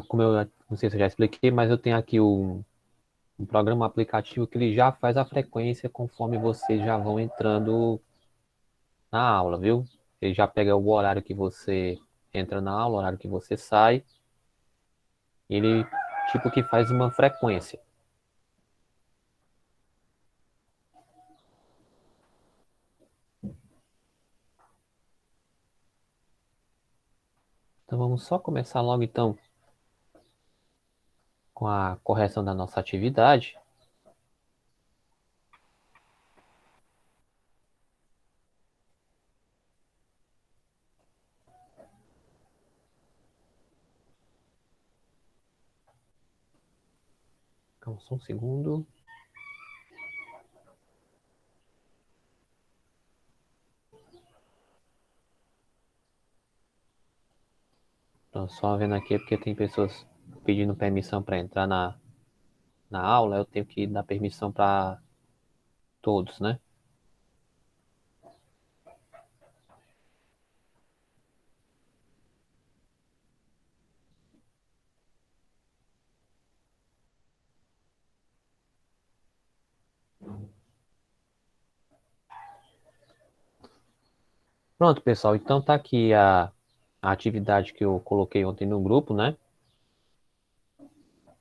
Como eu não sei se eu já expliquei, mas eu tenho aqui um programa, um aplicativo que ele já faz a frequência conforme vocês já vão entrando na aula, viu? Ele já pega o horário que você entra na aula, o horário que você sai, e ele tipo que faz uma frequência. Então vamos só começar logo então com a correção da nossa atividade. Então, só um segundo. Então, só vendo aqui porque tem pessoas pedindo permissão para entrar na aula, eu tenho que dar permissão para todos, né? Pronto, pessoal. Então tá aqui a atividade que eu coloquei ontem no grupo, né?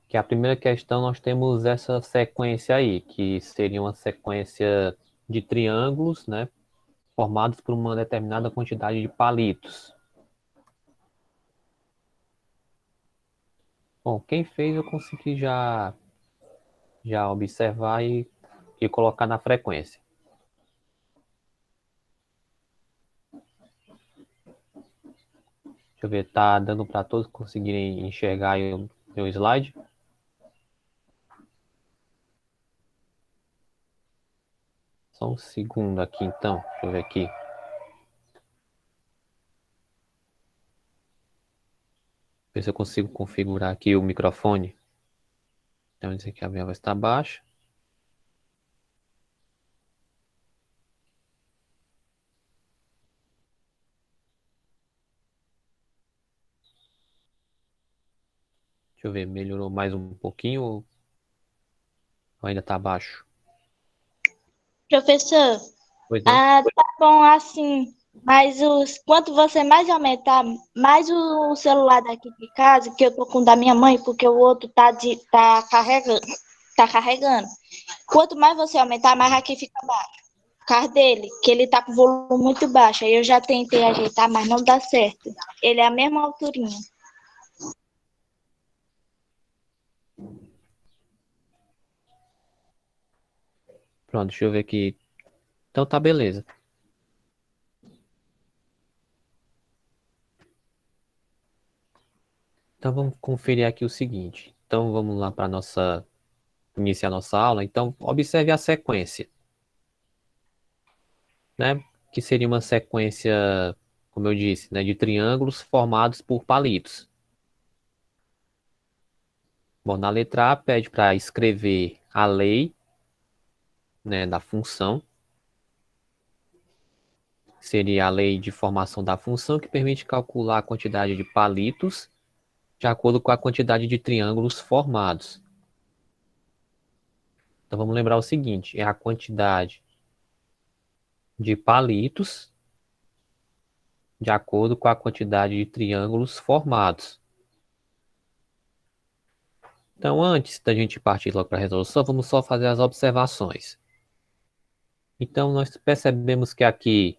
Que a primeira questão nós temos essa sequência aí, que seria uma sequência de triângulos, né? Formados por uma determinada quantidade de palitos. Bom, quem fez eu consegui já observar e colocar na frequência. Deixa eu ver, tá dando para todos conseguirem enxergar aí o meu slide? Só um segundo aqui então, deixa eu ver aqui. Ver se eu consigo configurar aqui o microfone. Então dizer que a minha voz está baixa. Deixa eu ver, melhorou mais um pouquinho ou ainda está baixo? Professor, Pois não. tá bom assim, mas quanto você mais aumentar, mais o celular daqui de casa, que eu tô com o da minha mãe, porque o outro tá carregando. Quanto mais você aumentar, mais aqui fica baixo. O carro dele, que ele tá com o volume muito baixo. Aí eu já tentei ajeitar, mas não dá certo. Ele é a mesma alturinha. Pronto, deixa eu ver aqui. Então tá beleza. Então vamos conferir aqui o seguinte. Então vamos lá para nossa iniciar nossa aula. Então observe a sequência, né? Que seria uma sequência, como eu disse, né, de triângulos formados por palitos. Bom, na letra A pede para escrever a lei, né, da função. Seria a lei de formação da função que permite calcular a quantidade de palitos de acordo com a quantidade de triângulos formados. Então vamos lembrar o seguinte: é a quantidade de palitos de acordo com a quantidade de triângulos formados. Então, antes da gente partir logo para a resolução, vamos só fazer as observações. Então, nós percebemos que aqui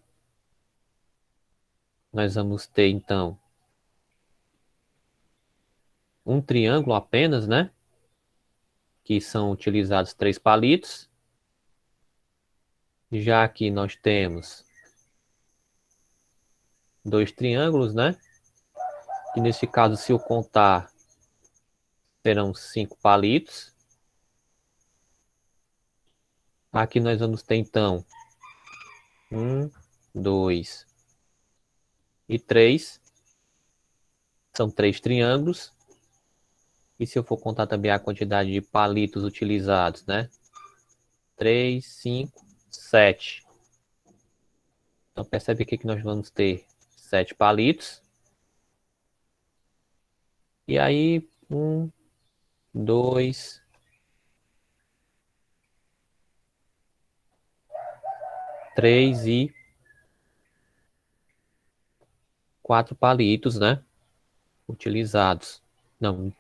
nós vamos ter, então, um triângulo apenas, né? Que são utilizados três palitos. Já aqui nós temos dois triângulos, né? Que nesse caso, se eu contar, serão cinco palitos. Aqui nós vamos ter, então, um, dois e três. São três triângulos. E se eu for contar também a quantidade de palitos utilizados, né? 3, 5, 7. Então percebe aqui que nós vamos ter 7 palitos. E aí, 1, 2, 3 e 4 palitos, né? Utilizados. Não,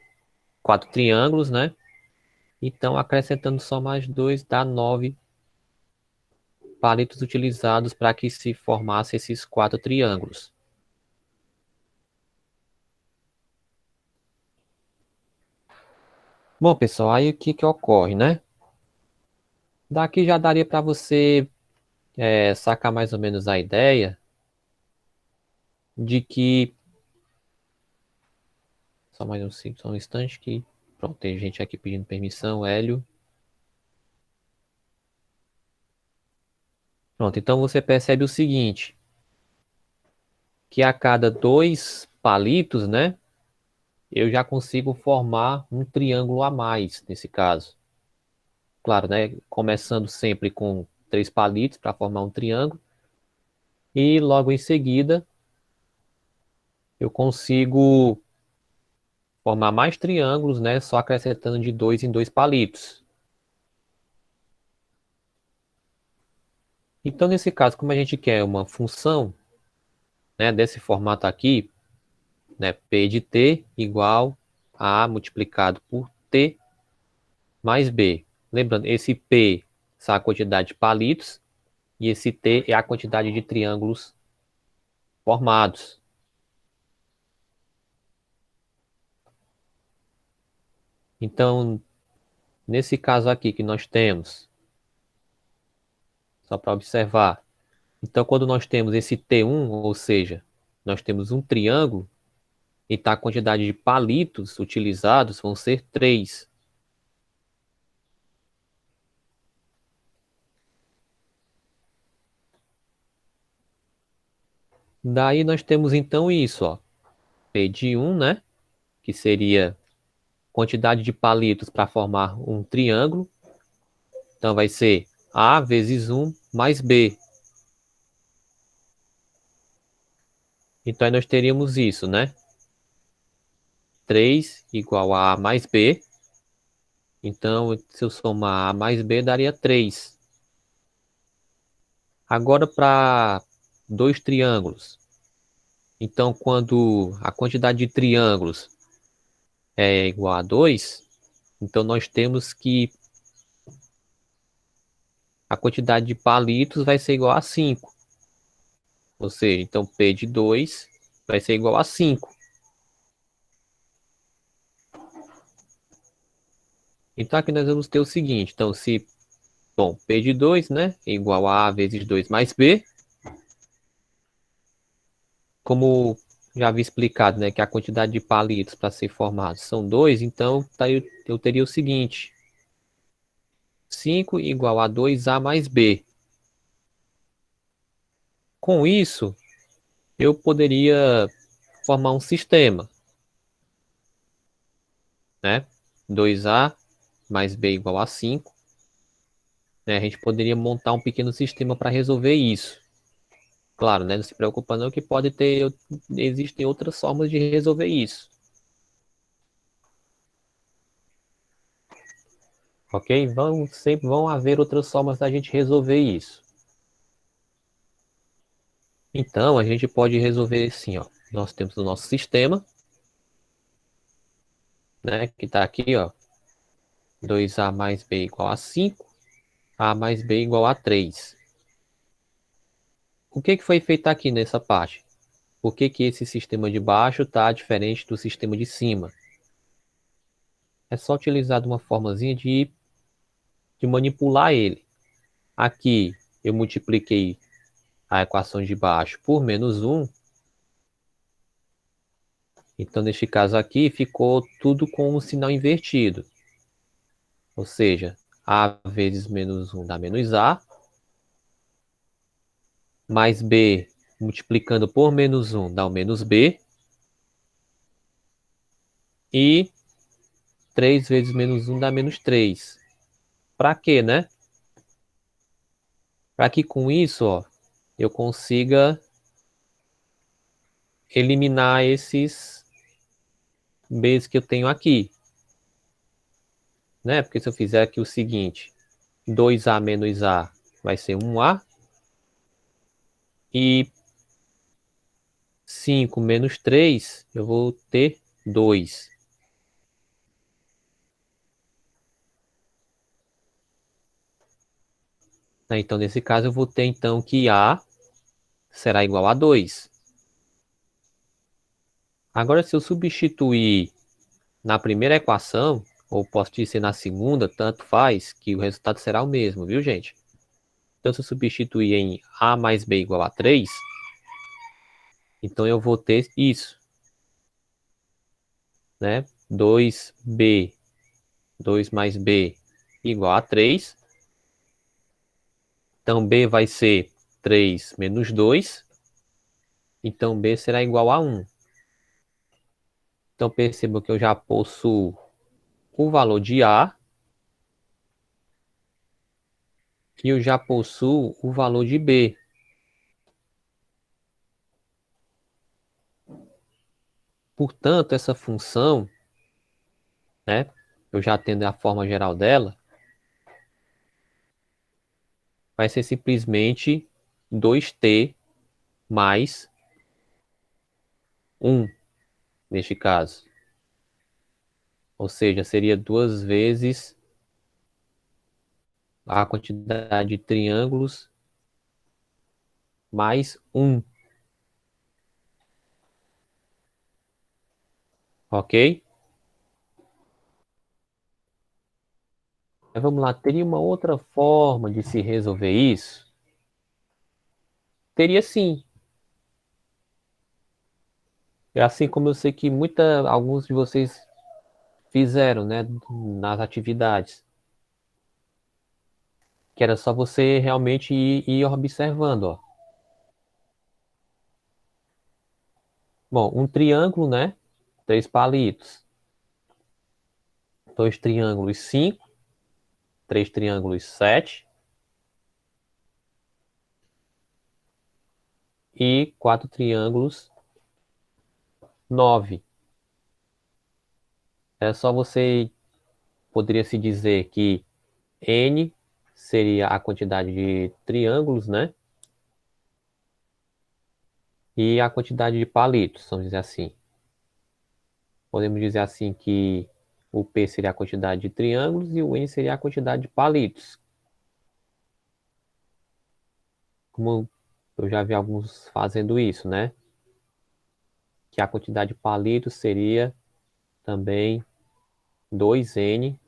4 triângulos, né? Então, acrescentando só mais 2, dá 9 palitos utilizados para que se formasse esses 4 triângulos. Bom, pessoal, aí o que que ocorre, né? Daqui já daria para você sacar mais ou menos a ideia de que... Só mais só um instante que... Pronto, tem gente aqui pedindo permissão, Hélio. Pronto, então você percebe o seguinte, que a cada 2 palitos, né? Eu já consigo formar um triângulo a mais, nesse caso. Claro, né? Começando sempre com 3 palitos para formar um triângulo. E logo em seguida, eu consigo formar mais triângulos, né? Só acrescentando de 2 em 2 palitos. Então, nesse caso, como a gente quer uma função, né, desse formato aqui, né, P de t igual a multiplicado por t mais b. Lembrando, esse P é a quantidade de palitos e esse T é a quantidade de triângulos formados. Então, nesse caso aqui que nós temos, só para observar, então quando nós temos esse T1, ou seja, nós temos um triângulo, então a quantidade de palitos utilizados vão ser 3. Daí nós temos então isso, ó, P de 1, né, que seria quantidade de palitos para formar um triângulo. Então vai ser A vezes 1 mais B. Então aí nós teríamos isso, né? 3 igual a mais B. Então, se eu somar A mais B, daria 3. Agora, para 2 triângulos. Então, quando a quantidade de triângulos é igual a 2, então nós temos que a quantidade de palitos vai ser igual a 5. Ou seja, então P de 2 vai ser igual a 5. Então, aqui nós vamos ter o seguinte. Então, se... Bom, P de 2, né? É igual a A vezes 2 mais B. Como já havia explicado, né? Que a quantidade de palitos para ser formado são 2. Então, tá, eu teria o seguinte. 5 igual a 2A mais B. Com isso, eu poderia formar um sistema, né? 2A mais B igual a 5. Né? A gente poderia montar um pequeno sistema para resolver isso. Claro, né? Não se preocupa não que pode ter, existem outras formas de resolver isso. Ok? Sempre vão haver outras formas da gente resolver isso. Então, a gente pode resolver assim, ó. Nós temos o nosso sistema, né? Que está aqui, ó. 2A mais B igual a 5. A mais B igual a 3. O que que foi feito aqui nessa parte? Por que que esse sistema de baixo está diferente do sistema de cima? É só utilizar uma formazinha de manipular ele. Aqui eu multipliquei a equação de baixo por menos 1. Então, neste caso aqui, ficou tudo com o sinal invertido. Ou seja, A vezes menos 1 dá menos A. Mais B multiplicando por menos 1 dá o menos B. E 3 vezes menos 1 dá menos 3. Para quê, né? Para que com isso, ó, eu consiga eliminar esses B's que eu tenho aqui. Né? Porque se eu fizer aqui o seguinte, 2A menos A vai ser 1A. E 5 menos 3, eu vou ter 2. Então, nesse caso, eu vou ter então que A será igual a 2. Agora, se eu substituir na primeira equação, ou posso dizer na segunda, tanto faz, que o resultado será o mesmo, viu, gente? Então, se eu substituir em A mais B igual a 3, então eu vou ter isso, né? 2B, 2 mais B igual a 3. Então, B vai ser 3 menos 2. Então, B será igual a 1. Então, perceba que eu já possuo o valor de A e eu já possuo o valor de B. Portanto, essa função, né, eu já tendo a forma geral dela, vai ser simplesmente 2t mais 1, neste caso. Ou seja, seria 2 vezes a quantidade de triângulos mais 1. Ok? Mas vamos lá, teria uma outra forma de se resolver isso? Teria sim. É assim como eu sei que alguns de vocês fizeram, né, nas atividades. Que era só você realmente ir observando, ó. Bom, um triângulo, né? 3 palitos. Dois triângulos, 5. Três triângulos, 7. E 4 triângulos, 9. É só você, poderia se dizer que N seria a quantidade de triângulos, né? E a quantidade de palitos, vamos dizer assim. Podemos dizer assim que o P seria a quantidade de triângulos e o N seria a quantidade de palitos. Como eu já vi alguns fazendo isso, né? Que a quantidade de palitos seria também 2N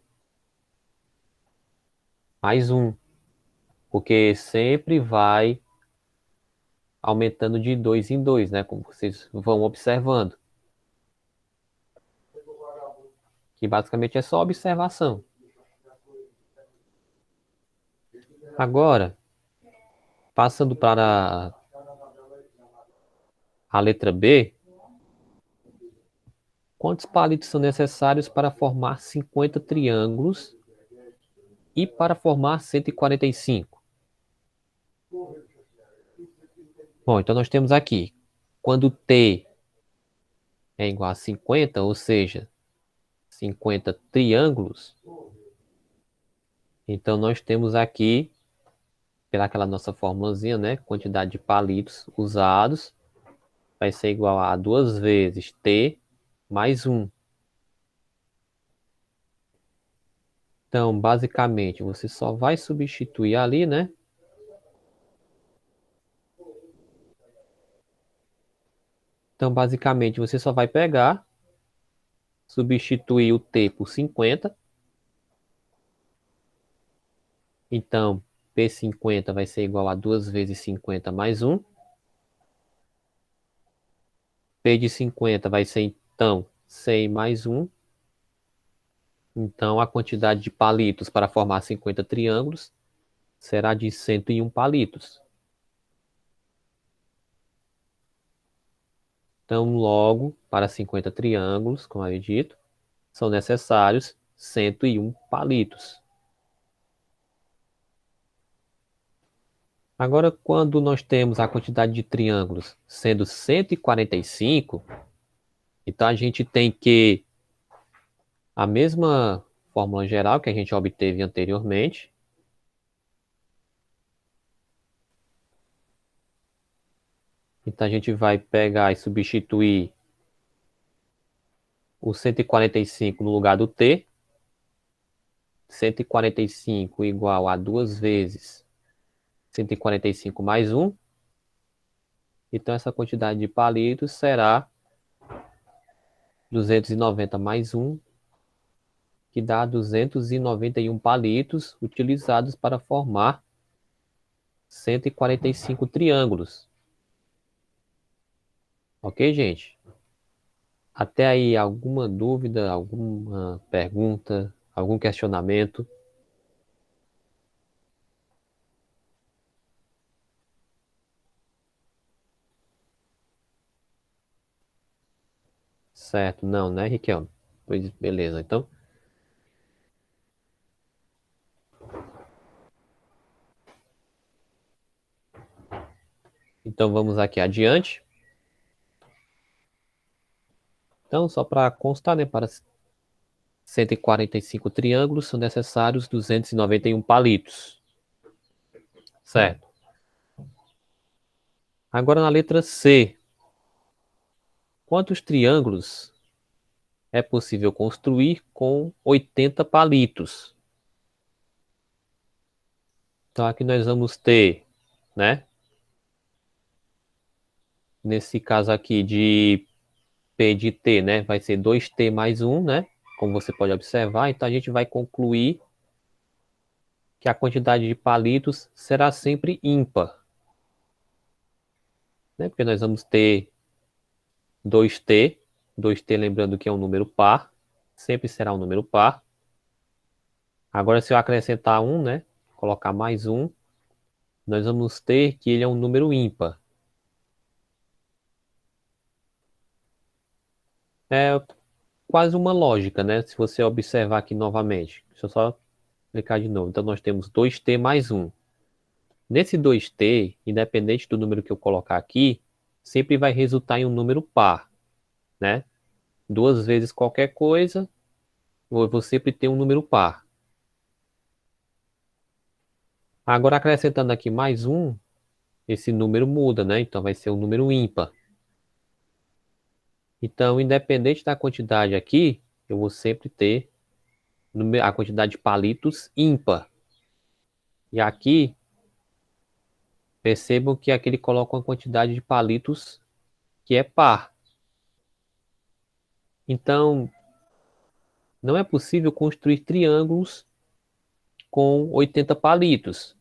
mais 1, porque sempre vai aumentando de 2 em 2, né? Como vocês vão observando. Que basicamente é só observação. Agora, passando para a letra B, quantos palitos são necessários para formar 50 triângulos e para formar 145? Bom, então nós temos aqui, quando T é igual a 50, ou seja, 50 triângulos, então nós temos aqui, pelaquela nossa formulazinha, né, quantidade de palitos usados, vai ser igual a 2 vezes T mais 1. Então, basicamente, você só vai substituir ali, né? Então, basicamente, você só vai pegar, substituir o T por 50. Então, P50 vai ser igual a 2 vezes 50 mais 1. P de 50 vai ser, então, 100 mais 1. Então, a quantidade de palitos para formar 50 triângulos será de 101 palitos. Então, logo, para 50 triângulos, como eu dito, são necessários 101 palitos. Agora, quando nós temos a quantidade de triângulos sendo 145, então a gente tem que a mesma fórmula geral que a gente obteve anteriormente. Então, a gente vai pegar e substituir o 145 no lugar do t. 145 igual a 2 vezes 145 mais 1. Então, essa quantidade de palitos será 290 mais 1, que dá 291 palitos utilizados para formar 145 triângulos. Ok, gente? Até aí, alguma dúvida, alguma pergunta, algum questionamento? Certo, não, né, Riquelme? Pois beleza, então vamos aqui adiante. Então, só para constar, né, para 145 triângulos são necessários 291 palitos. Certo. Agora na letra C. Quantos triângulos é possível construir com 80 palitos? Então aqui nós vamos ter, né? Nesse caso aqui de P de T, né? Vai ser 2T mais 1, né? Como você pode observar. Então a gente vai concluir que a quantidade de palitos será sempre ímpar, né? Porque nós vamos ter 2T. 2T lembrando que é um número par. Sempre será um número par. Agora se eu acrescentar 1, né? Colocar mais 1, nós vamos ter que ele é um número ímpar. É quase uma lógica, né? Se você observar aqui novamente. Deixa eu só explicar de novo. Então, nós temos 2t mais 1. Nesse 2t, independente do número que eu colocar aqui, sempre vai resultar em um número par, né? Duas vezes qualquer coisa, eu vou sempre ter um número par. Agora, acrescentando aqui mais 1, esse número muda, né? Então, vai ser um número ímpar. Então, independente da quantidade aqui, eu vou sempre ter a quantidade de palitos ímpar. E aqui, percebam que aqui ele coloca uma quantidade de palitos que é par. Então, não é possível construir triângulos com 80 palitos.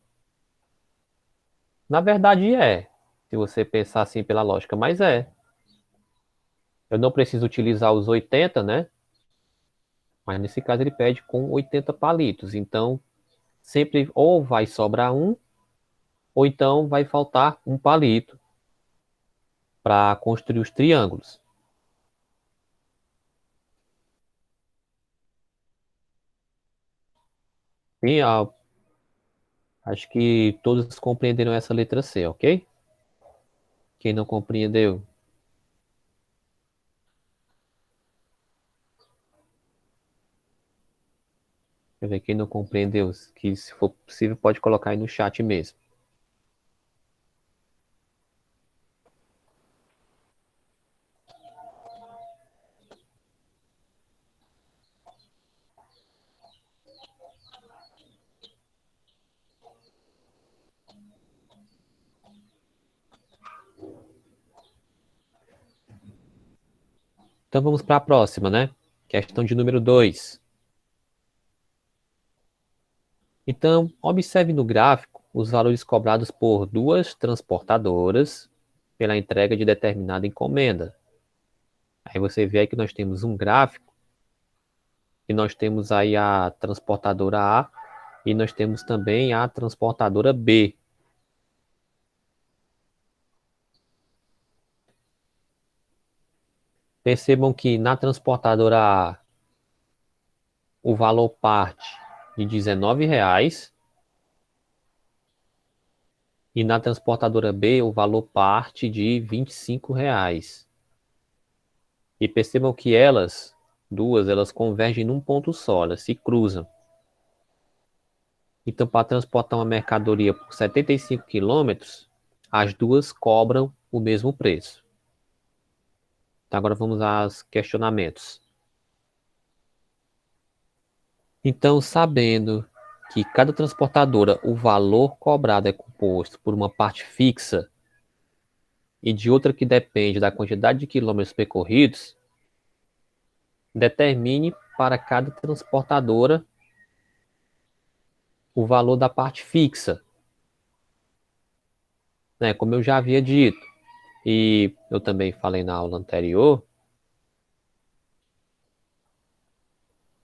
Na verdade é, se você pensar assim pela lógica, mas é. Eu não preciso utilizar os 80, né? Mas nesse caso ele pede com 80 palitos. Então, sempre ou vai sobrar um, ou então vai faltar um palito para construir os triângulos. E acho que todos compreenderam essa letra C, ok? Quem não compreendeu, quer ver, quem não compreendeu, que se for possível pode colocar aí no chat mesmo. Então vamos para a próxima, né? Questão de número 2. Então, observe no gráfico os valores cobrados por duas transportadoras pela entrega de determinada encomenda. Aí você vê aí que nós temos um gráfico e nós temos aí a transportadora A e nós temos também a transportadora B. Percebam que na transportadora A o valor parte de R$ 19 e na transportadora B o valor parte de R$ 25. E percebam que elas duas, elas convergem num ponto só, elas se cruzam. Então, para transportar uma mercadoria por 75 quilômetros, as duas cobram o mesmo preço. Então, agora vamos aos questionamentos. Então, sabendo que cada transportadora, o valor cobrado é composto por uma parte fixa e de outra que depende da quantidade de quilômetros percorridos, determine para cada transportadora o valor da parte fixa, né? Como eu já havia dito, e eu também falei na aula anterior,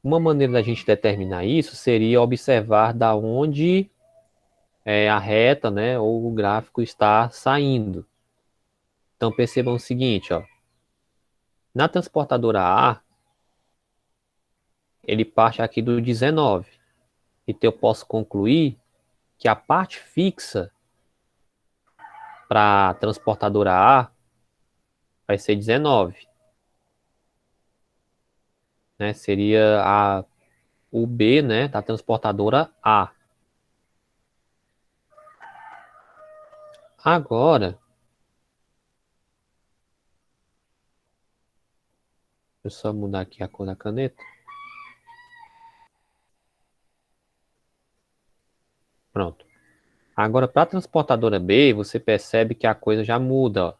uma maneira da gente determinar isso seria observar da onde a reta, né, ou o gráfico está saindo. Então percebam o seguinte, ó, na transportadora A, ele parte aqui do 19. Então eu posso concluir que a parte fixa para a transportadora A vai ser 19. Né? Seria o B, né, da transportadora A. Agora, deixa eu só mudar aqui a cor da caneta. Pronto. Agora, para a transportadora B, você percebe que a coisa já muda. Ó.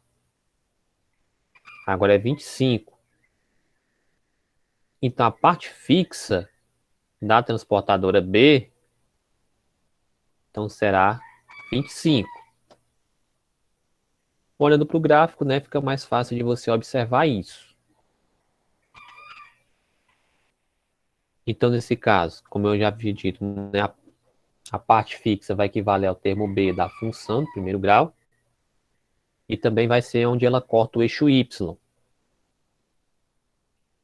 Agora é 25. Então, a parte fixa da transportadora B, então será 25. Olhando para o gráfico, né, fica mais fácil de você observar isso. Então, nesse caso, como eu já havia dito, né, a parte fixa vai equivaler ao termo B da função do primeiro grau. E também vai ser onde ela corta o eixo Y.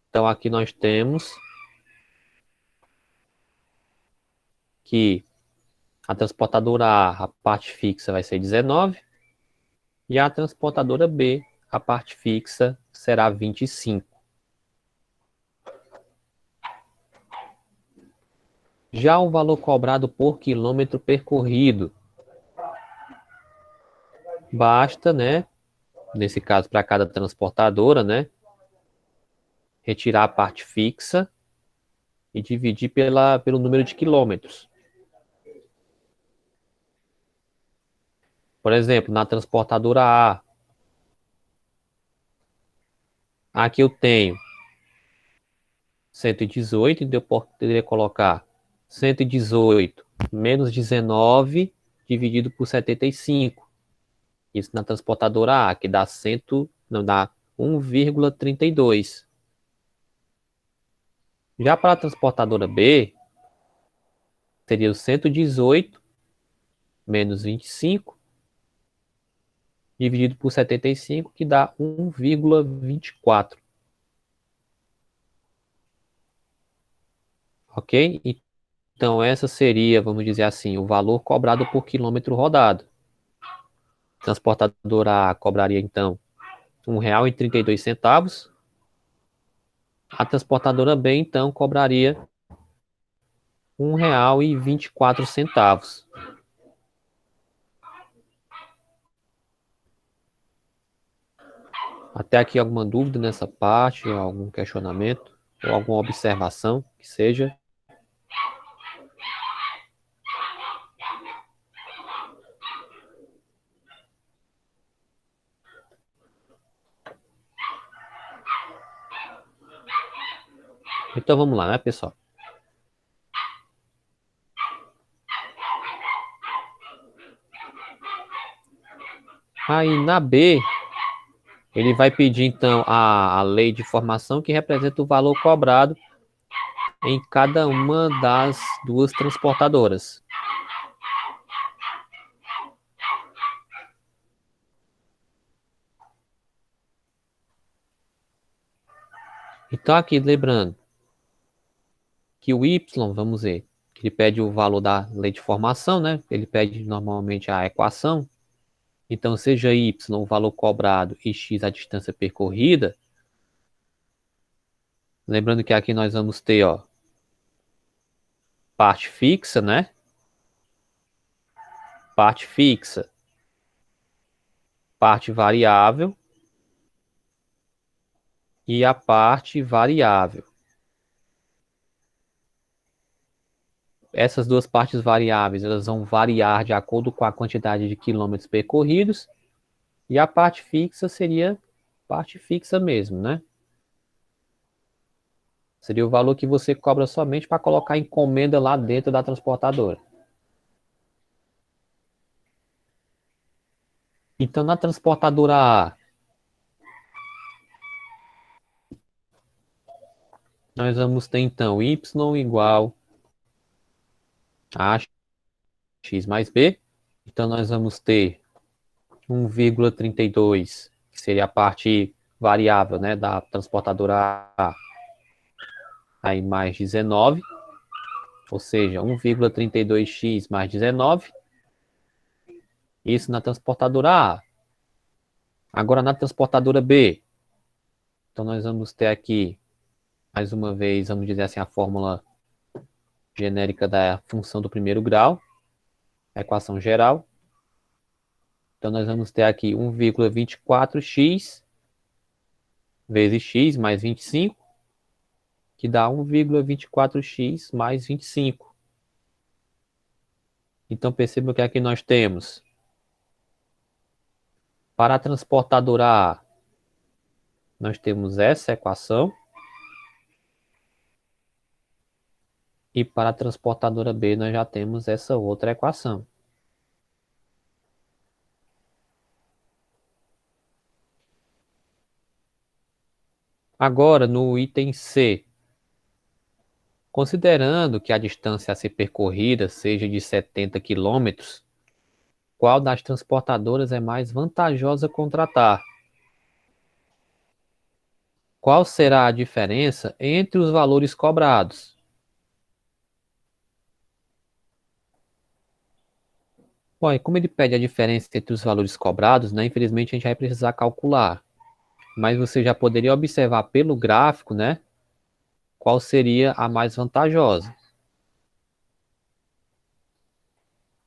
Então, aqui nós temos que a transportadora A, a parte fixa vai ser 19, e a transportadora B, a parte fixa será 25. Já o valor cobrado por quilômetro percorrido, basta, né, nesse caso para cada transportadora, né, retirar a parte fixa e dividir pelo número de quilômetros. Por exemplo, na transportadora A, aqui eu tenho 118, então eu poderia colocar 118 menos 19 dividido por 75. Isso na transportadora A, que dá 1,32. Já para a transportadora B, seria o 118 menos 25 dividido por 75, que dá 1,24. Ok? Então, essa seria, vamos dizer assim, o valor cobrado por quilômetro rodado. A transportadora A cobraria, então, R$ 1,32. A transportadora B, então, cobraria R$ 1,24. Até aqui alguma dúvida nessa parte, algum questionamento, ou alguma observação que seja? Então vamos lá, né, pessoal? Aí na B, ele vai pedir então a lei de formação que representa o valor cobrado em cada uma das duas transportadoras. Então aqui, lembrando que o Y, vamos ver, que ele pede o valor da lei de formação, né? Ele pede normalmente a equação. Então, seja Y o valor cobrado e X a distância percorrida, Lembrando que aqui nós vamos ter, ó, parte fixa, né? Parte fixa, parte variável e a parte variável. Essas duas partes variáveis, elas vão variar de acordo com a quantidade de quilômetros percorridos, e a parte fixa seria parte fixa mesmo, né? Seria o valor que você cobra somente para colocar a encomenda lá dentro da transportadora. Então, na transportadora A, nós vamos ter então y igual a x mais b. Então, nós vamos ter 1,32, que seria a parte variável, né, da transportadora A, aí mais 19, ou seja, 1,32x mais 19, isso na transportadora A. Agora na transportadora B, então nós vamos ter aqui, mais uma vez, vamos dizer assim, a fórmula genérica da função do primeiro grau, a equação geral. Então nós vamos ter aqui 1,24x vezes x mais 25, que dá 1,24x mais 25. Então percebam que aqui nós temos, para a transportadora A, nós temos essa equação, e para a transportadora B nós já temos essa outra equação. Agora, no item C, considerando que a distância a ser percorrida seja de 70 km, qual das transportadoras é mais vantajosa contratar? Qual será a diferença entre os valores cobrados? Bom, e como ele pede a diferença entre os valores cobrados, né, infelizmente a gente vai precisar calcular. Mas você já poderia observar pelo gráfico, né, qual seria a mais vantajosa.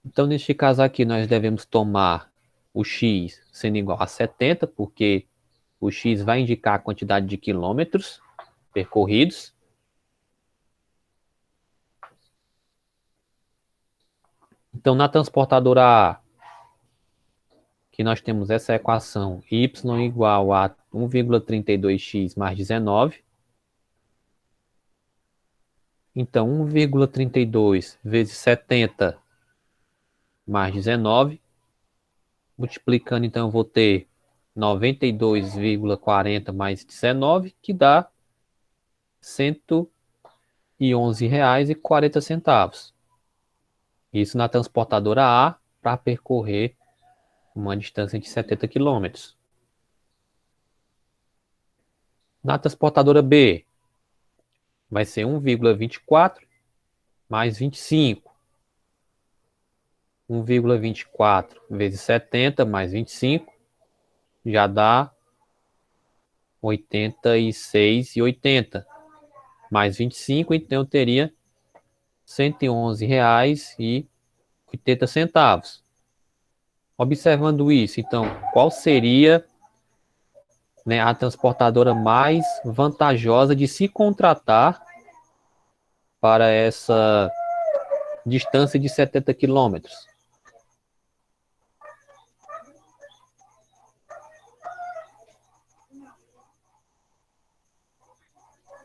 Então, neste caso aqui, nós devemos tomar o x sendo igual a 70, porque o x vai indicar a quantidade de quilômetros percorridos. Então, na transportadora A, que nós temos essa equação y igual a 1,32x mais 19. Então, 1,32 vezes 70 mais 19. Multiplicando, então, eu vou ter 92,40 mais 19, que dá R$ 111,40. Isso na transportadora A, para percorrer uma distância de 70 quilômetros. Na transportadora B, vai ser 1,24 mais 25. 1,24 vezes 70 mais 25 já dá 86,80. Mais 25, então eu teria R$ 111,80. Observando isso, então, qual seria, né, a transportadora mais vantajosa de se contratar para essa distância de 70 quilômetros?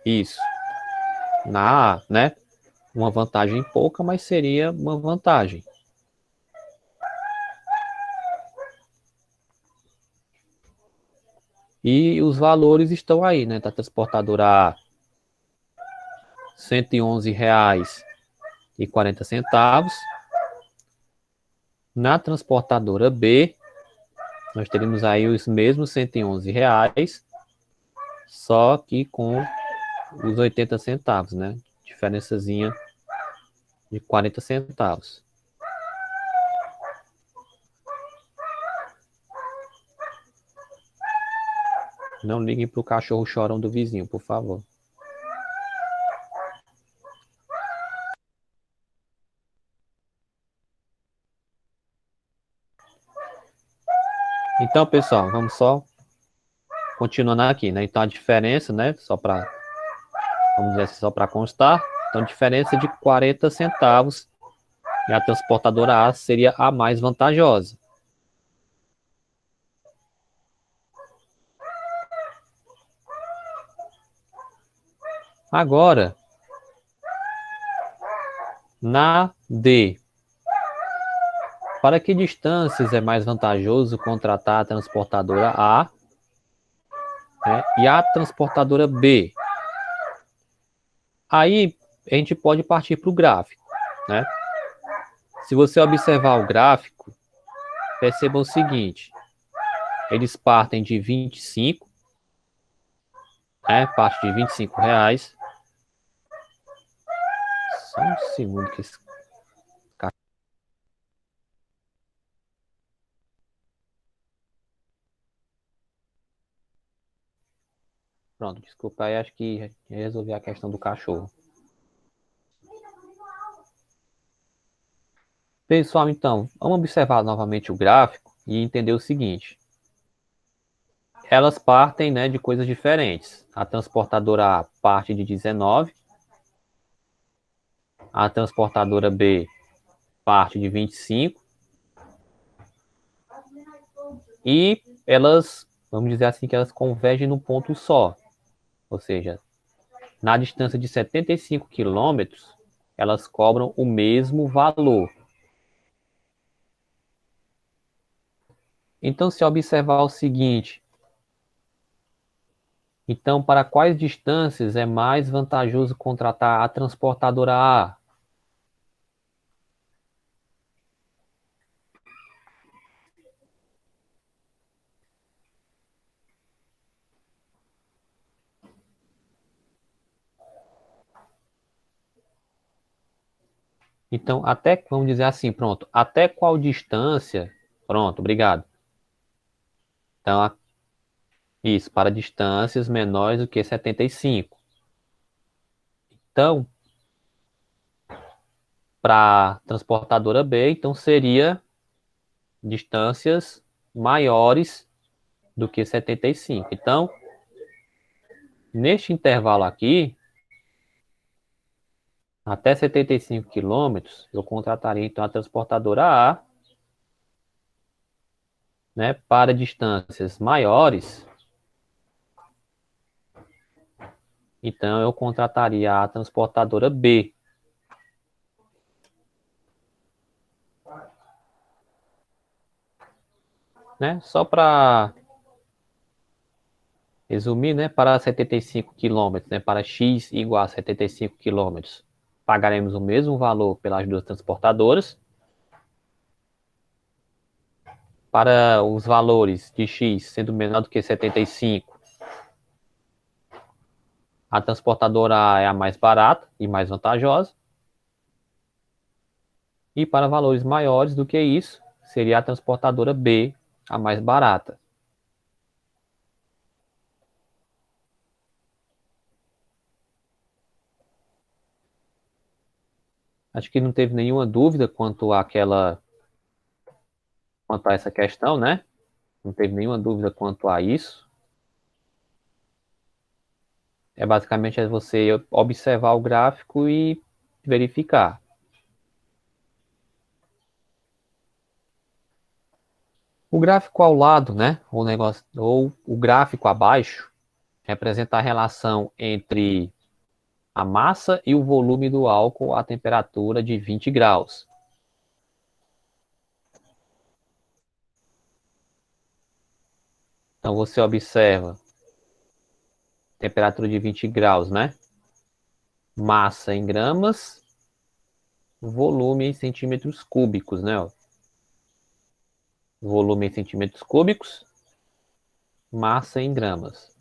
Isso. Né? Uma vantagem pouca, mas seria uma vantagem. E os valores estão aí, né? Da transportadora A, R$ 111,40. Na transportadora B, nós teremos aí os mesmos R$ 111, só que com os 80 centavos, né? Diferençazinha de 40 centavos. Não liguem para o cachorro chorão do vizinho, por favor. Então, pessoal, vamos só continuando aqui, né? Então, a diferença, né? Vamos dizer assim, só para constar. Então, diferença de 40 centavos e a transportadora A seria a mais vantajosa. Agora, na D, para que distâncias é mais vantajoso contratar a transportadora A, né, e a transportadora B? Aí a gente pode partir para o gráfico, né? Se você observar o gráfico, perceba o seguinte: eles partem de 25, né? Parte de R$ 25. Só um segundo que esse cara... Pronto, desculpa aí, acho que resolvi a questão do cachorro. Pessoal, então, vamos observar novamente o gráfico e entender o seguinte. Elas partem, né, de coisas diferentes. A transportadora A parte de 19, a transportadora B parte de 25, e elas, vamos dizer assim, que elas convergem num ponto só. Ou seja, na distância de 75 quilômetros, elas cobram o mesmo valor. Então, se observar o seguinte, então, para quais distâncias é mais vantajoso contratar a transportadora A? Então, até, vamos dizer assim, pronto, até qual distância? Pronto, obrigado. Então, isso, para distâncias menores do que 75. Então, para transportadora B, então seria distâncias maiores do que 75. Então, neste intervalo aqui, até 75 quilômetros, eu contrataria então a transportadora A, né, para distâncias maiores. Então, eu contrataria a transportadora B. Né? Só para resumir, né, para 75 quilômetros, né, para x igual a 75 quilômetros, pagaremos o mesmo valor pelas duas transportadoras. Para os valores de x sendo menor do que 75, a transportadora A é a mais barata e mais vantajosa. E para valores maiores do que isso, seria a transportadora B a mais barata. Acho que não teve nenhuma dúvida quanto a essa questão, né? Não teve nenhuma dúvida quanto a isso. É basicamente você observar o gráfico e verificar. O gráfico ao lado, né? Ou o gráfico abaixo, representa a relação entre a massa e o volume do álcool a temperatura de 20 graus. Então você observa temperatura de 20 graus, né? Massa em gramas, volume em centímetros cúbicos, né? Volume em centímetros cúbicos, massa em gramas.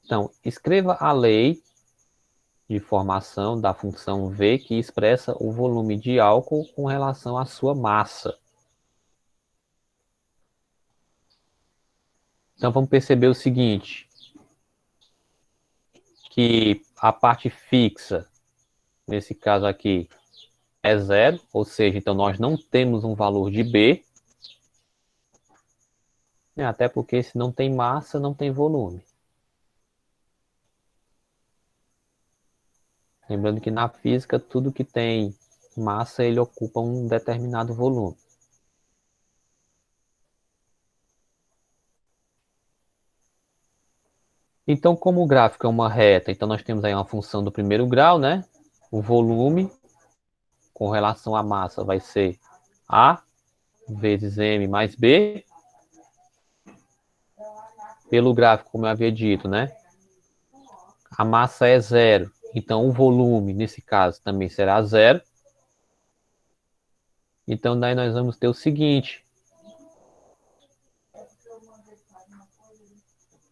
Então, escreva a lei de formação da função V que expressa o volume de álcool com relação à sua massa. Então, vamos perceber o seguinte, que a parte fixa, nesse caso aqui, é zero, ou seja, então nós não temos um valor de B. Até porque se não tem massa, não tem volume. Lembrando que na física, tudo que tem massa, ele ocupa um determinado volume. Então, como o gráfico é uma reta, então nós temos aí uma função do primeiro grau, né? O volume com relação à massa vai ser A vezes M mais B. Pelo gráfico, como eu havia dito, né? A massa é zero, então o volume, nesse caso, também será zero. Então, daí nós vamos ter o seguinte.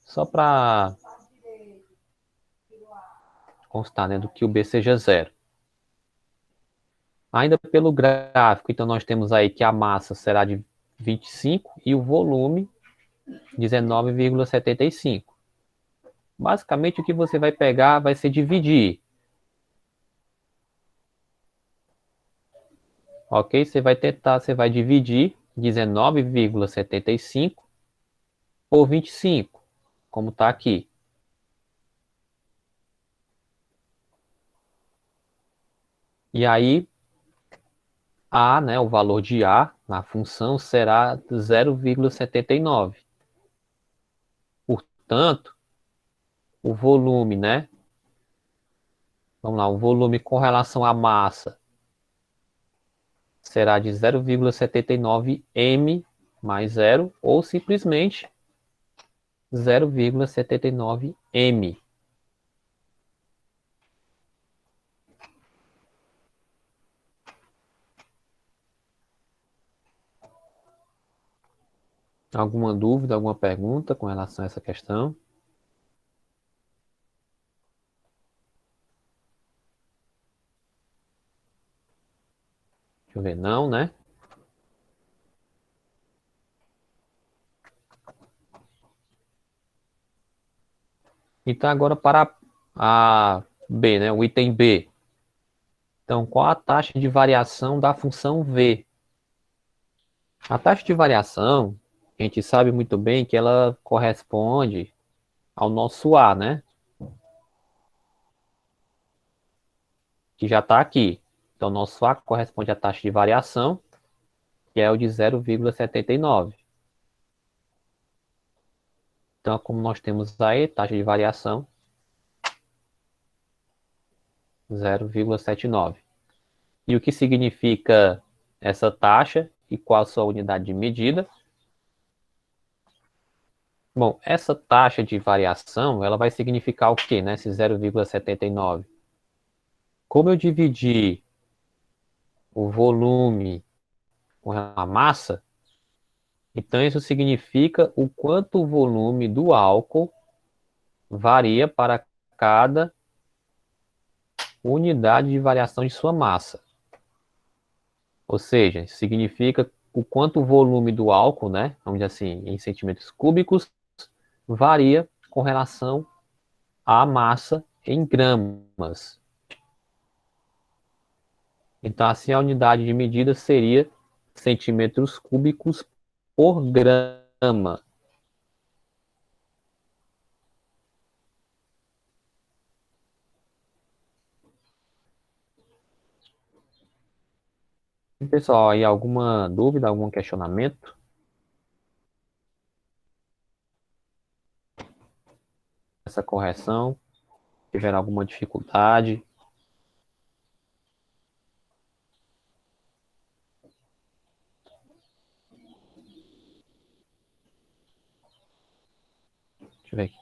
Só para constar, né, do que o B seja zero. Ainda pelo gráfico, então nós temos aí que a massa será de 25 e o volume 19,75. Basicamente, o que você vai pegar vai ser dividir. Ok? Você vai dividir 19,75 por 25, como está aqui. E aí, A, né, o valor de A na função será 0,79. Portanto, o volume, né? Vamos lá, o volume com relação à massa será de 0,79 m mais zero, ou simplesmente 0,79 m. Alguma dúvida, alguma pergunta com relação a essa questão? Deixa eu ver, não, né? Então agora para a B, né? O item B. Então, qual a taxa de variação da função V? A taxa de variação, a gente sabe muito bem que ela corresponde ao nosso A, né? Que já está aqui. Então, nosso A corresponde à taxa de variação, que é o de 0,79. Então, como nós temos aí, taxa de variação, 0,79. E o que significa essa taxa e qual a sua unidade de medida? Bom, essa taxa de variação, ela vai significar o quê, né? Esse 0,79. Como eu dividi o volume com a massa, então isso significa o quanto o volume do álcool varia para cada unidade de variação de sua massa. Ou seja, significa o quanto o volume do álcool, né, vamos dizer assim, em centímetros cúbicos, varia com relação à massa em gramas. Então, assim, a unidade de medida seria centímetros cúbicos por grama. Pessoal, aí alguma dúvida, algum questionamento? Essa correção? Tiver alguma dificuldade? Deixa eu ver aqui.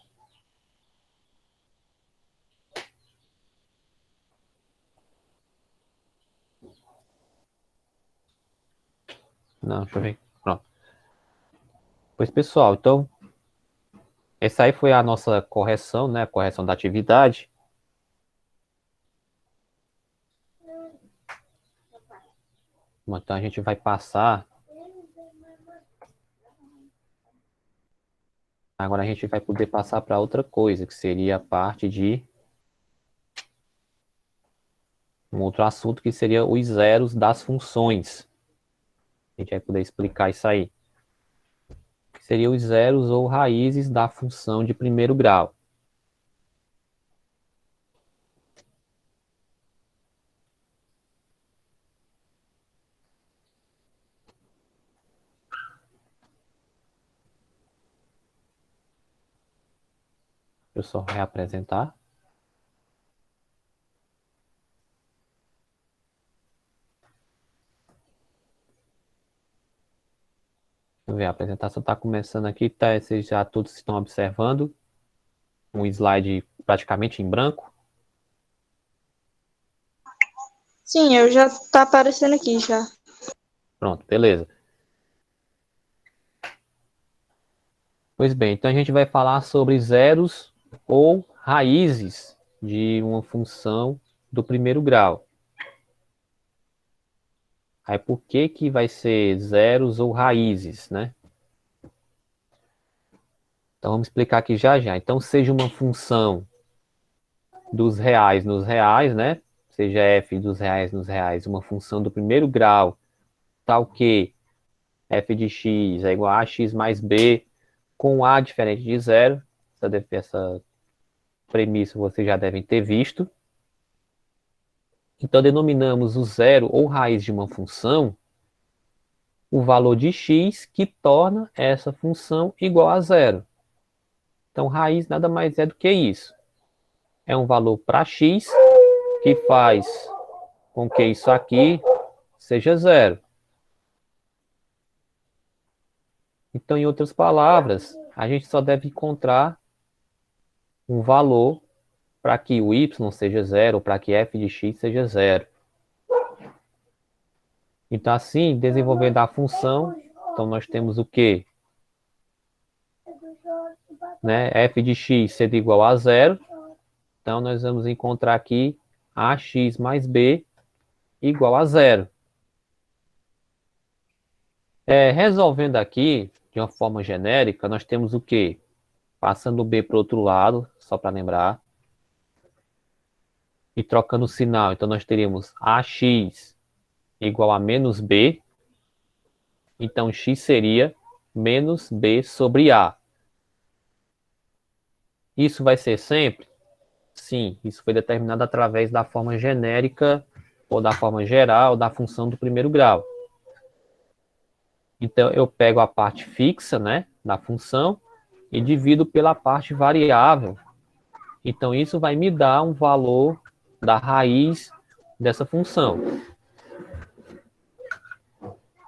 Não, deixa eu ver. Pronto. Pois, pessoal, então, essa aí foi a nossa correção, né? A correção da atividade. Então, a gente vai passar. Agora, a gente vai poder passar para outra coisa, que seria a parte de um outro assunto, que seria os zeros das funções. A gente vai poder explicar isso aí. que seriam os zeros ou raízes da função de primeiro grau. Deixa eu só reapresentar. Deixa eu ver, a apresentação está começando aqui, tá? Vocês já todos estão observando um slide praticamente em branco. Sim, eu já tá aparecendo aqui já. Pronto, beleza. Pois bem, então a gente vai falar sobre zeros ou raízes de uma função do primeiro grau. Aí por que que vai ser zeros ou raízes, né? Então vamos explicar aqui já já. Então seja uma função dos reais nos reais, né? Seja f dos reais nos reais, uma função do primeiro grau, tal que f de x é igual a x mais b com a diferente de zero. Essa premissa vocês já devem ter visto. Então denominamos o zero ou raiz de uma função o valor de x que torna essa função igual a zero. Então raiz nada mais é do que isso. É um valor para x que faz com que isso aqui seja zero. Então, em outras palavras, a gente só deve encontrar um valor para que o y seja zero, ou para que f de x seja zero. Então, assim, desenvolvendo a função, então nós temos o quê? Né? F de x sendo igual a zero. Então, nós vamos encontrar aqui ax mais b igual a zero. Resolvendo aqui, de uma forma genérica, nós temos o quê? Passando o b para o outro lado, só para lembrar. E trocando o sinal, então nós teríamos ax igual a menos b. Então, x seria menos b sobre a. Isso vai ser sempre? Sim, isso foi determinado através da forma genérica ou da forma geral da função do primeiro grau. Então, eu pego a parte fixa, né, da função e divido pela parte variável. Então, isso vai me dar um valor da raiz dessa função.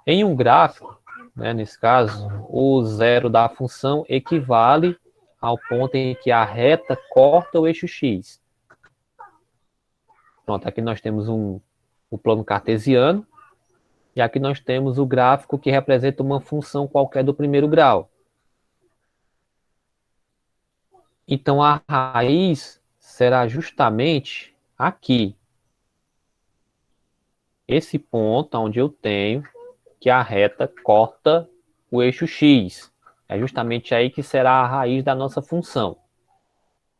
Em um gráfico, né, nesse caso, o zero da função equivale ao ponto em que a reta corta o eixo x. Pronto, aqui nós temos o plano cartesiano, e aqui nós temos o gráfico que representa uma função qualquer do primeiro grau. Então, a raiz será justamente aqui. Esse ponto onde eu tenho que a reta corta o eixo x. É justamente aí que será a raiz da nossa função.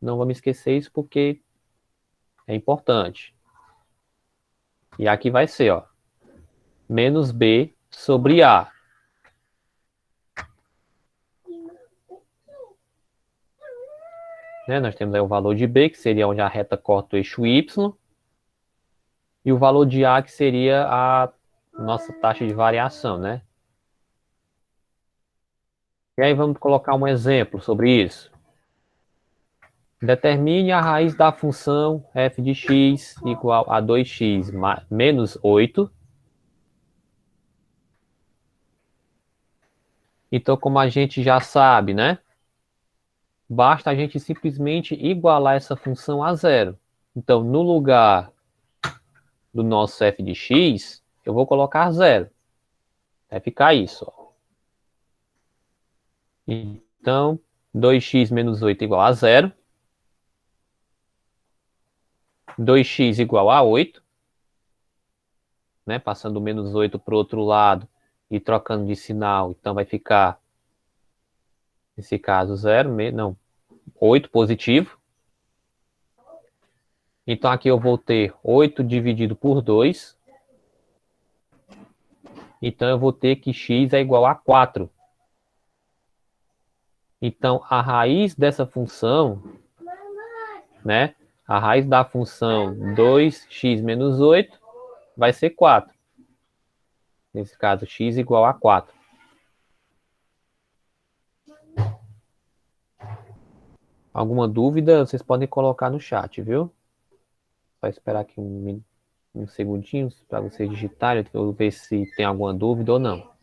Não vamos esquecer isso porque é importante. E aqui vai ser, ó, menos b sobre a. Né? Nós temos aí o valor de b, que seria onde a reta corta o eixo y. E o valor de a, que seria a nossa taxa de variação, né? E aí vamos colocar um exemplo sobre isso. Determine a raiz da função f de x igual a 2x menos 8. Então, como a gente já sabe, né? Basta a gente simplesmente igualar essa função a zero. Então, no lugar do nosso f de x, eu vou colocar zero. Vai ficar isso, ó. Então, 2x menos 8 igual a zero. 2x igual a 8. Né? Passando o menos 8 para o outro lado e trocando de sinal. Então, vai ficar, nesse caso, 0, não, 8 positivo. Então, aqui eu vou ter 8 dividido por 2. Então, eu vou ter que x é igual a 4. Então, a raiz dessa função, né? A raiz da função 2x menos 8 vai ser 4. Nesse caso, x igual a 4. Alguma dúvida, vocês podem colocar no chat, viu? Só esperar aqui uns segundinhos para vocês digitarem, eu ver se tem alguma dúvida ou não.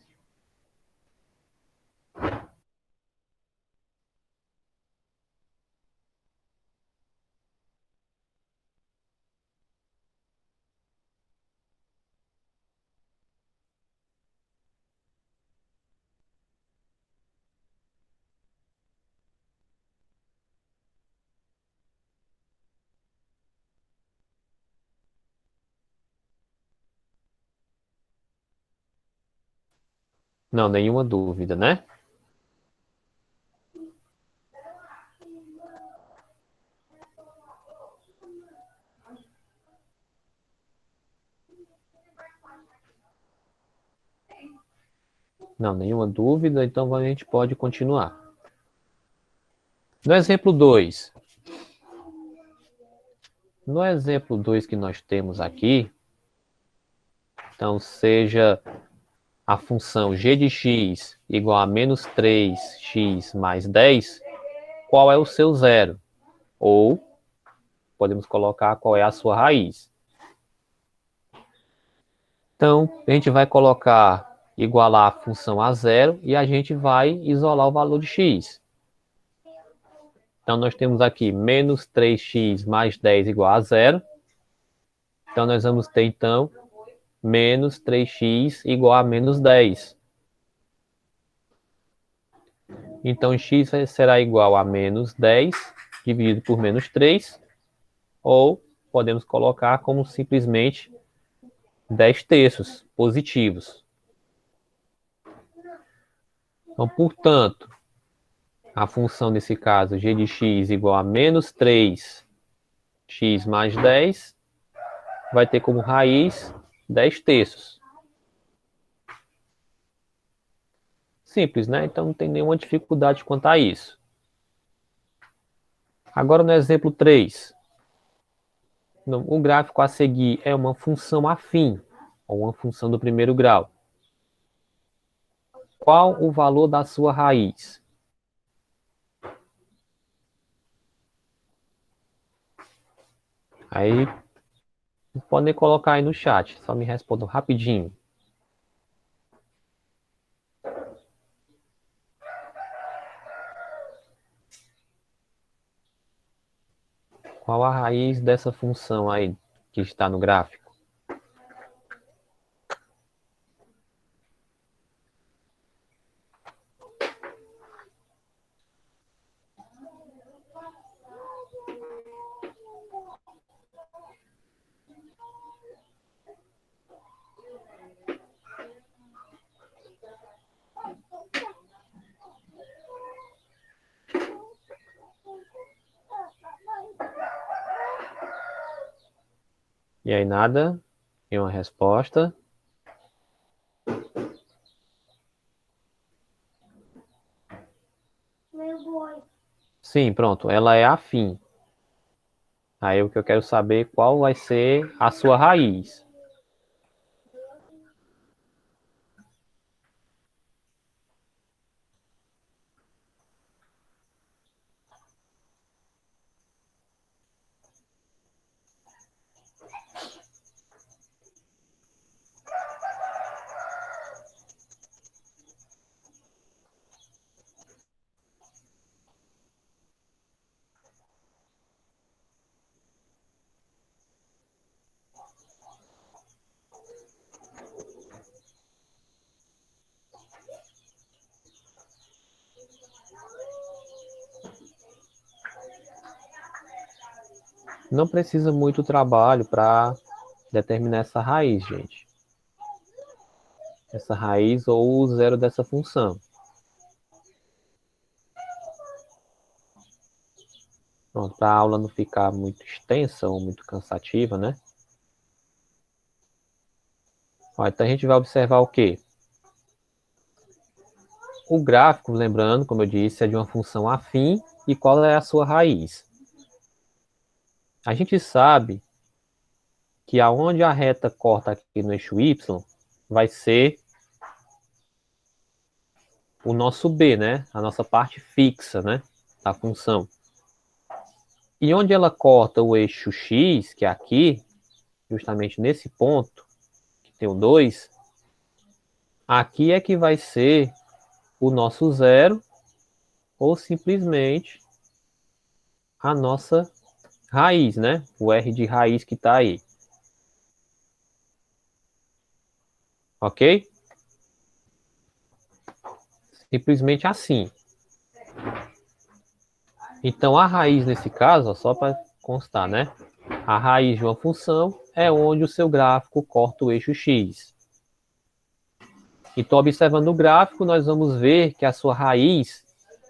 Não, nenhuma dúvida, né? Não, nenhuma dúvida, então a gente pode continuar. No exemplo 2. No exemplo 2 que nós temos aqui, então seja a função g de x igual a menos 3x mais 10, qual é o seu zero? Ou podemos colocar qual é a sua raiz. Então, a gente vai colocar igualar a função a zero e a gente vai isolar o valor de x. Então, nós temos aqui menos 3x mais 10 igual a zero. Então, nós vamos ter, então, menos 3x igual a menos 10. Então, x será igual a menos 10 dividido por menos 3, ou podemos colocar como simplesmente 10 terços positivos. Então, portanto, a função nesse caso, g de x igual a menos 3x mais 10, vai ter como raiz 10 terços. Simples, né? Então não tem nenhuma dificuldade quanto a isso. Agora no exemplo 3. O gráfico a seguir é uma função afim, ou uma função do primeiro grau. Qual o valor da sua raiz? Aí podem colocar aí no chat, só me respondam rapidinho. Qual a raiz dessa função aí que está no gráfico? E aí nada? Nenhuma resposta? Sim, pronto. Ela é afim. Aí o que eu quero saber qual vai ser a sua raiz. Não precisa muito trabalho para determinar essa raiz, gente. Essa raiz ou o zero dessa função. Pronto, para a aula não ficar muito extensa ou muito cansativa, né? Ó, então a gente vai observar o quê? o gráfico, lembrando, como eu disse, é de uma função afim e qual é a sua raiz. A gente sabe que aonde a reta corta aqui no eixo y vai ser o nosso b, né? A nossa parte fixa, né? Da função. E onde ela corta o eixo x, que é aqui, justamente nesse ponto, que tem o 2, aqui é que vai ser o nosso zero ou simplesmente a nossa raiz, né? O r de raiz que está aí. Ok? Simplesmente assim. Então, a raiz nesse caso, ó, só para constar, né? A raiz de uma função é onde o seu gráfico corta o eixo x. Então, observando o gráfico, nós vamos ver que a sua raiz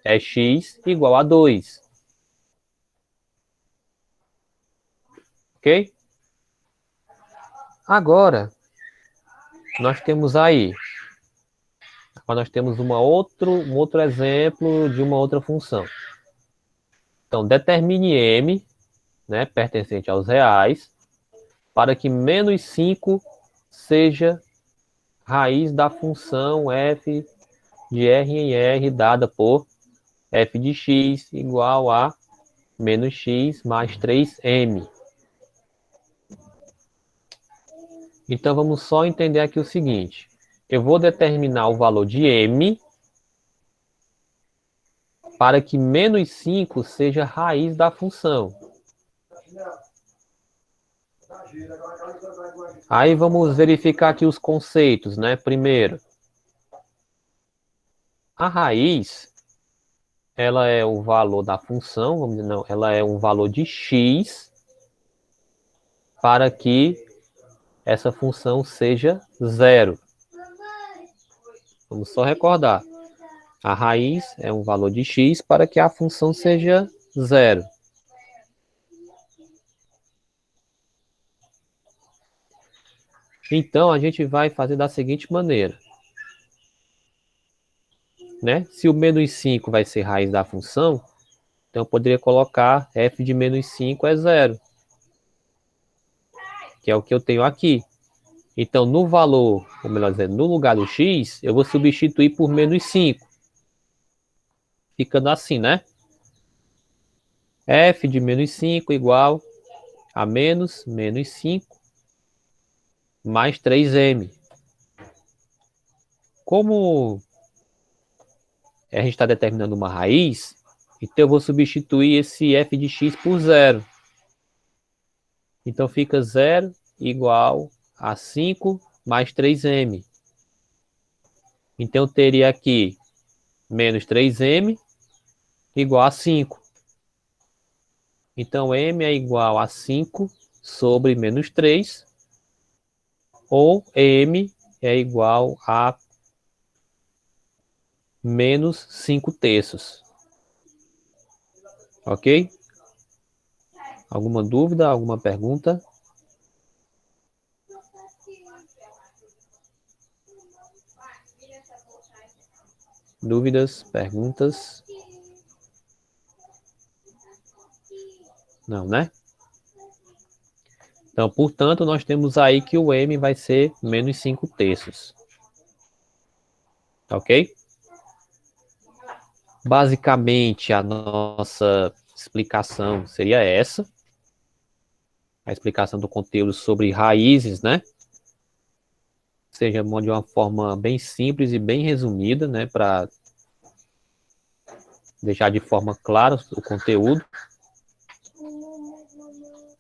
é x igual a 2. Ok? Agora, nós temos aí, nós temos um outro exemplo de uma outra função. Então, determine m, né, pertencente aos reais, para que menos 5 seja raiz da função f de r em r dada por f de x igual a menos x mais 3m. Então, vamos só entender aqui o seguinte. Eu vou determinar o valor de m para que menos 5 seja raiz da função. Aí vamos verificar aqui os conceitos, né? Primeiro, a raiz, ela é o valor da função, vamos dizer, não, ela é um valor de x para que essa função seja zero. Vamos só recordar. A raiz é um valor de x para que a função seja zero. Então, a gente vai fazer da seguinte maneira. Né? Se o menos 5 vai ser raiz da função, então eu poderia colocar f de menos 5 é zero, que é o que eu tenho aqui. Então, no valor, ou melhor dizendo, no lugar do x, eu vou substituir por menos 5. Ficando assim, né? F de menos 5 igual a menos 5 mais 3m. Como a gente está determinando uma raiz, então eu vou substituir esse f de x por zero. Então fica zero igual a 5 mais 3m. Então eu teria aqui menos 3m igual a 5. Então m é igual a 5 sobre menos 3, ou m é igual a menos 5 terços. Ok? Alguma dúvida, alguma pergunta? Dúvidas, perguntas? Não, né? Então, portanto, nós temos aí que o m vai ser menos 5 terços. Ok? Basicamente, a nossa explicação seria essa. A explicação do conteúdo sobre raízes, né? Seja de uma forma bem simples e bem resumida, né? Para deixar de forma clara o conteúdo.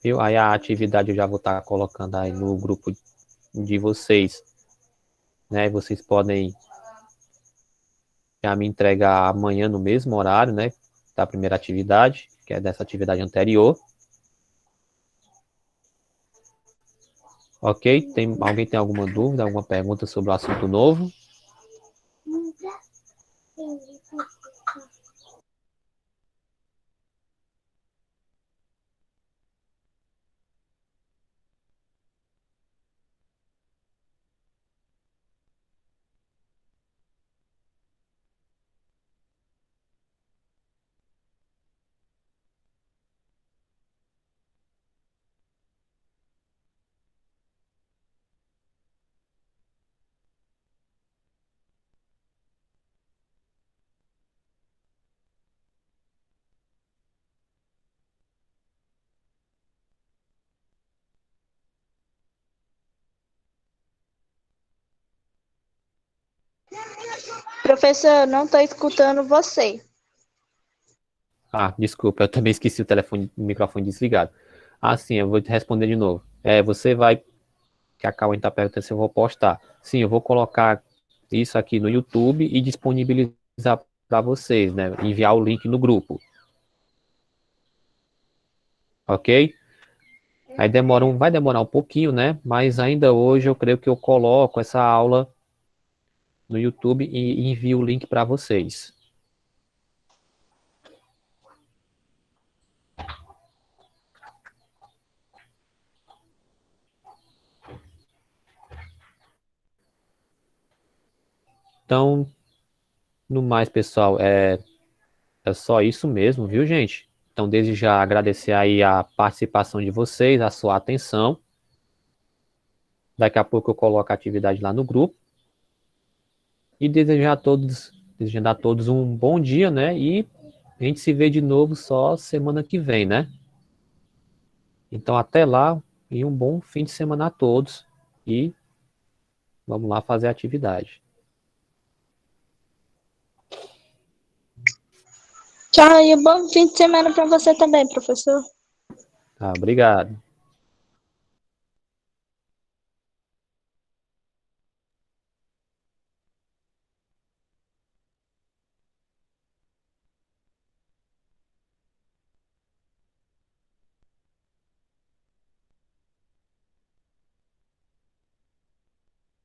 Viu? Aí a atividade eu já vou estar colocando aí no grupo de vocês, né? Vocês podem já me entregar amanhã no mesmo horário, né? Da primeira atividade, que é dessa atividade anterior. Ok? Alguém tem alguma dúvida, alguma pergunta sobre o assunto novo? Professor, eu não estou escutando você. Ah, desculpa, eu também esqueci o microfone desligado. Ah, sim, eu vou te responder de novo. Você vai, que a Cauã está perguntando se eu vou postar. Sim, eu vou colocar isso aqui no YouTube e disponibilizar para vocês, né? Enviar o link no grupo. Ok? Aí vai demorar um pouquinho, né? Mas ainda hoje eu creio que eu coloco essa aula no YouTube e envio o link para vocês. Então, no mais, pessoal, é só isso mesmo, viu, gente? Então, desde já agradecer aí a participação de vocês, a sua atenção. Daqui a pouco eu coloco a atividade lá no grupo. E desejando a todos um bom dia, né? E a gente se vê de novo só semana que vem, né? Então, até lá e um bom fim de semana a todos. E vamos lá fazer a atividade. Tchau e um bom fim de semana para você também, professor. Tá, obrigado.